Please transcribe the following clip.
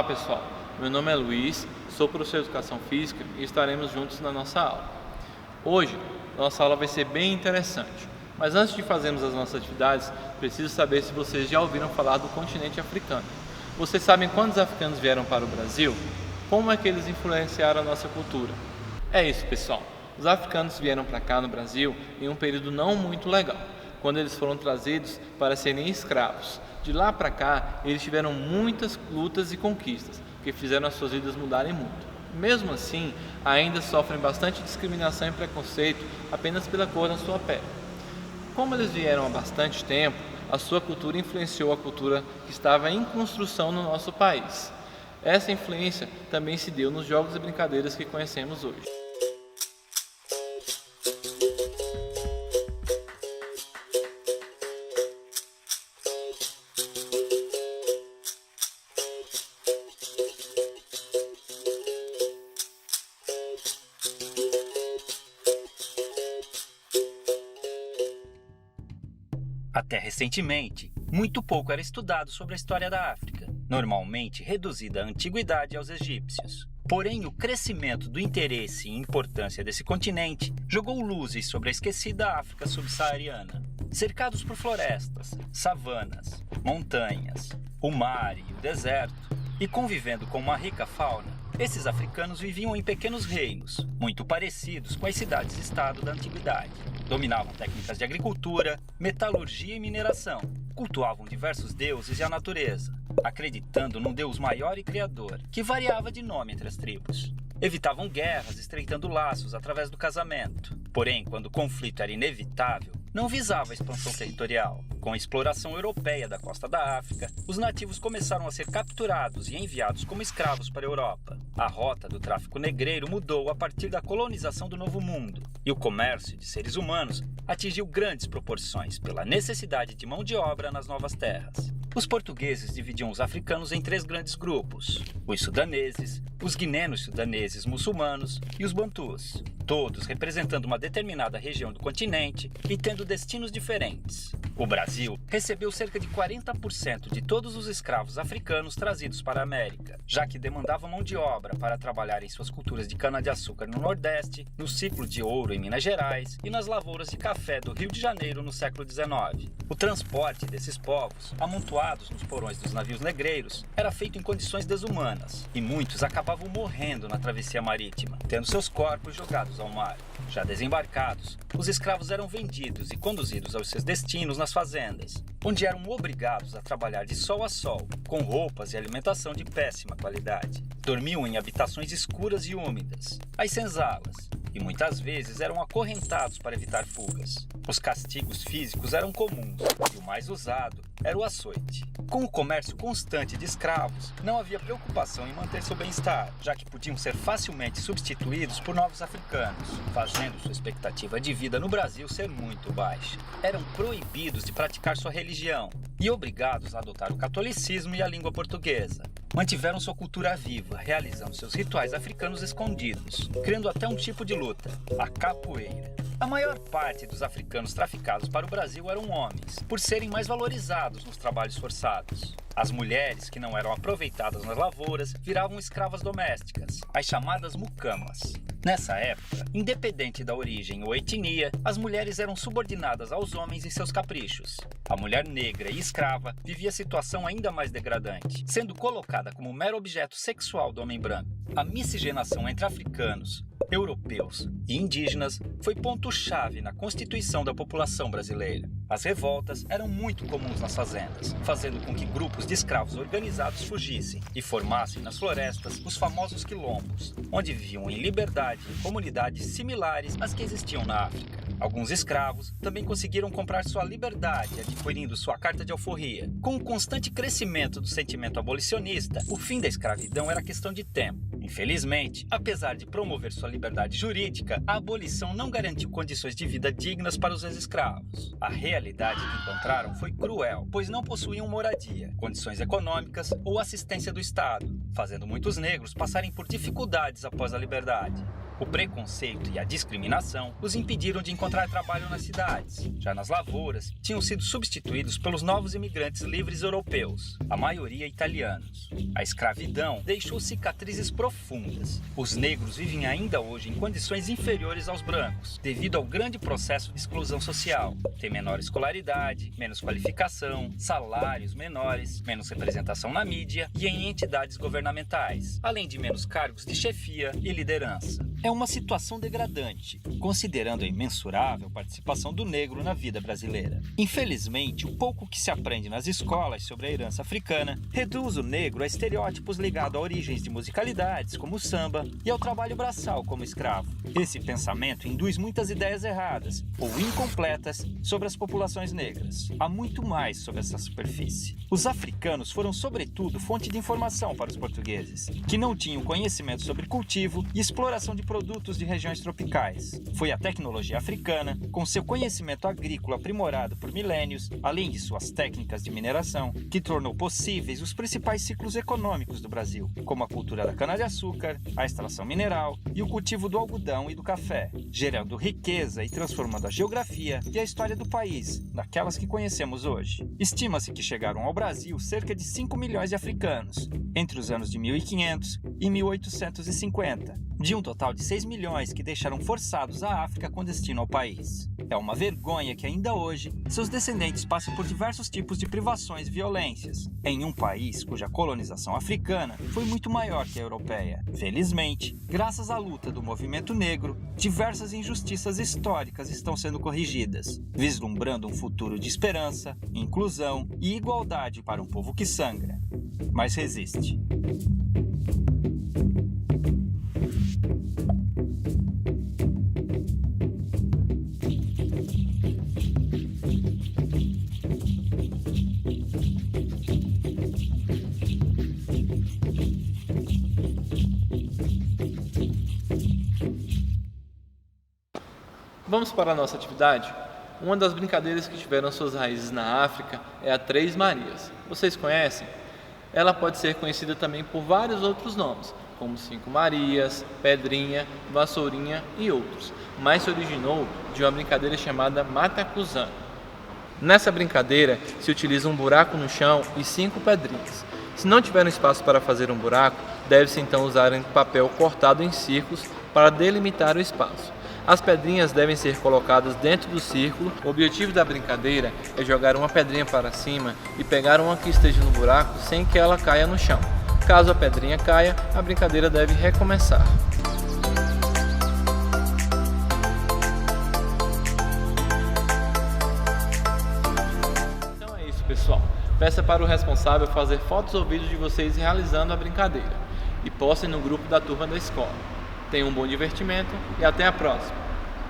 Olá pessoal, meu nome é Luiz, sou professor de Educação Física e estaremos juntos na nossa aula. Hoje, nossa aula vai ser bem interessante, mas antes de fazermos as nossas atividades, preciso saber se vocês já ouviram falar do continente africano. Vocês sabem quantos africanos vieram para o Brasil? Como é que eles influenciaram a nossa cultura? É isso pessoal, os africanos vieram para cá no Brasil em um período não muito legal, quando eles foram trazidos para serem escravos. De lá para cá, eles tiveram muitas lutas e conquistas, que fizeram as suas vidas mudarem muito. Mesmo assim, ainda sofrem bastante discriminação e preconceito apenas pela cor da sua pele. Como eles vieram há bastante tempo, a sua cultura influenciou a cultura que estava em construção no nosso país. Essa influência também se deu nos jogos e brincadeiras que conhecemos hoje. Até recentemente, muito pouco era estudado sobre a história da África, normalmente reduzida à antiguidade aos egípcios. Porém, o crescimento do interesse e importância desse continente jogou luzes sobre a esquecida África subsaariana. Cercados por florestas, savanas, montanhas, o mar e o deserto, e convivendo com uma rica fauna, esses africanos viviam em pequenos reinos, muito parecidos com as cidades-estado da antiguidade. Dominavam técnicas de agricultura, metalurgia e mineração. Cultuavam diversos deuses e a natureza, acreditando num Deus maior e criador, que variava de nome entre as tribos. Evitavam guerras, estreitando laços através do casamento. Porém, quando o conflito era inevitável, não visava a expansão territorial. Com a exploração europeia da costa da África, os nativos começaram a ser capturados e enviados como escravos para a Europa. A rota do tráfico negreiro mudou a partir da colonização do Novo Mundo, e o comércio de seres humanos atingiu grandes proporções pela necessidade de mão de obra nas novas terras. Os portugueses dividiam os africanos em 3 grandes grupos: os sudaneses, os guinenos sudaneses muçulmanos e os bantus, todos representando uma determinada região do continente e tendo destinos diferentes. O Brasil recebeu cerca de 40% de todos os escravos africanos trazidos para a América, já que demandavam mão de obra para trabalhar em suas culturas de cana-de-açúcar no Nordeste, no ciclo de ouro em Minas Gerais e nas lavouras de café do Rio de Janeiro no século XIX. O transporte desses povos, amontoados nos porões dos navios negreiros, era feito em condições desumanas, e muitos acabavam morrendo na travessia marítima, tendo seus corpos jogados ao mar. Já desembarcados, os escravos eram vendidos e conduzidos aos seus destinos nas fazendas, onde eram obrigados a trabalhar de sol a sol, com roupas e alimentação de péssima qualidade. Dormiam em habitações escuras e úmidas, as senzalas, e muitas vezes eram acorrentados para evitar fugas. Os castigos físicos eram comuns, e o mais usado era o açoite. Com o comércio constante de escravos, não havia preocupação em manter seu bem-estar, já que podiam ser facilmente substituídos por novos africanos, fazendo sua expectativa de vida no Brasil ser muito baixa. Eram proibidos de praticar sua religião e obrigados a adotar o catolicismo e a língua portuguesa. Mantiveram sua cultura viva, realizando seus rituais africanos escondidos, criando até um tipo de luta, a capoeira. A maior parte dos africanos traficados para o Brasil eram homens, por serem mais valorizados nos trabalhos forçados. As mulheres, que não eram aproveitadas nas lavouras, viravam escravas domésticas, as chamadas mucamas. Nessa época, independente da origem ou etnia, as mulheres eram subordinadas aos homens em seus caprichos. A mulher negra e escrava vivia a situação ainda mais degradante, sendo colocada como mero objeto sexual do homem branco. A miscigenação entre africanos, europeus e indígenas foi ponto-chave na constituição da população brasileira. As revoltas eram muito comuns nas fazendas, fazendo com que grupos de escravos organizados fugissem e formassem nas florestas os famosos quilombos, onde viviam em liberdade em comunidades similares às que existiam na África. Alguns escravos também conseguiram comprar sua liberdade adquirindo sua carta de alforria. Com o constante crescimento do sentimento abolicionista, o fim da escravidão era questão de tempo. Infelizmente, apesar de promover sua liberdade jurídica, a abolição não garantiu condições de vida dignas para os ex-escravos. A realidade que encontraram foi cruel, pois não possuíam moradia, condições econômicas ou assistência do Estado, fazendo muitos negros passarem por dificuldades após a liberdade. O preconceito e a discriminação os impediram de encontrar trabalho nas cidades. Já nas lavouras, tinham sido substituídos pelos novos imigrantes livres europeus, a maioria italianos. A escravidão deixou cicatrizes profundas. Os negros vivem ainda hoje em condições inferiores aos brancos, devido ao grande processo de exclusão social. Tem menor escolaridade, menos qualificação, salários menores, menos representação na mídia e em entidades governamentais, além de menos cargos de chefia e liderança. É uma situação degradante, considerando a imensurável participação do negro na vida brasileira. Infelizmente, o pouco que se aprende nas escolas sobre a herança africana reduz o negro a estereótipos ligados a origens de musicalidades, como o samba, e ao trabalho braçal como escravo. Esse pensamento induz muitas ideias erradas ou incompletas sobre as populações negras. Há muito mais sobre essa superfície. Os africanos foram, sobretudo, fonte de informação para os portugueses, que não tinham conhecimento sobre cultivo e exploração de produtos de regiões tropicais. Foi a tecnologia africana, com seu conhecimento agrícola aprimorado por milênios, além de suas técnicas de mineração, que tornou possíveis os principais ciclos econômicos do Brasil, como a cultura da cana-de-açúcar, a extração mineral e o cultivo do algodão e do café, gerando riqueza e transformando a geografia e a história do país, naquelas que conhecemos hoje. Estima-se que chegaram ao Brasil cerca de 5 milhões de africanos, entre os anos de 1500 e 1850, de um total de 6 milhões que deixaram forçados a África com destino ao país. É uma vergonha que ainda hoje seus descendentes passem por diversos tipos de privações e violências, em um país cuja colonização africana foi muito maior que a europeia. Felizmente, graças à luta do movimento negro, diversas injustiças históricas estão sendo corrigidas, vislumbrando um futuro de esperança, inclusão e igualdade para um povo que sangra, mas resiste. Vamos para a nossa atividade? Uma das brincadeiras que tiveram suas raízes na África é a Três Marias. Vocês conhecem? Ela pode ser conhecida também por vários outros nomes, como Cinco Marias, Pedrinha, Vassourinha e outros, mas se originou de uma brincadeira chamada Matacuzã. Nessa brincadeira se utiliza um buraco no chão e 5 pedrinhas. Se não tiver um espaço para fazer um buraco, deve-se então usar um papel cortado em círculos para delimitar o espaço. As pedrinhas devem ser colocadas dentro do círculo. O objetivo da brincadeira é jogar uma pedrinha para cima e pegar uma que esteja no buraco sem que ela caia no chão. Caso a pedrinha caia, a brincadeira deve recomeçar. Então é isso, pessoal. Peça para o responsável fazer fotos ou vídeos de vocês realizando a brincadeira e postem no grupo da turma da escola. Tenham um bom divertimento e até a próxima!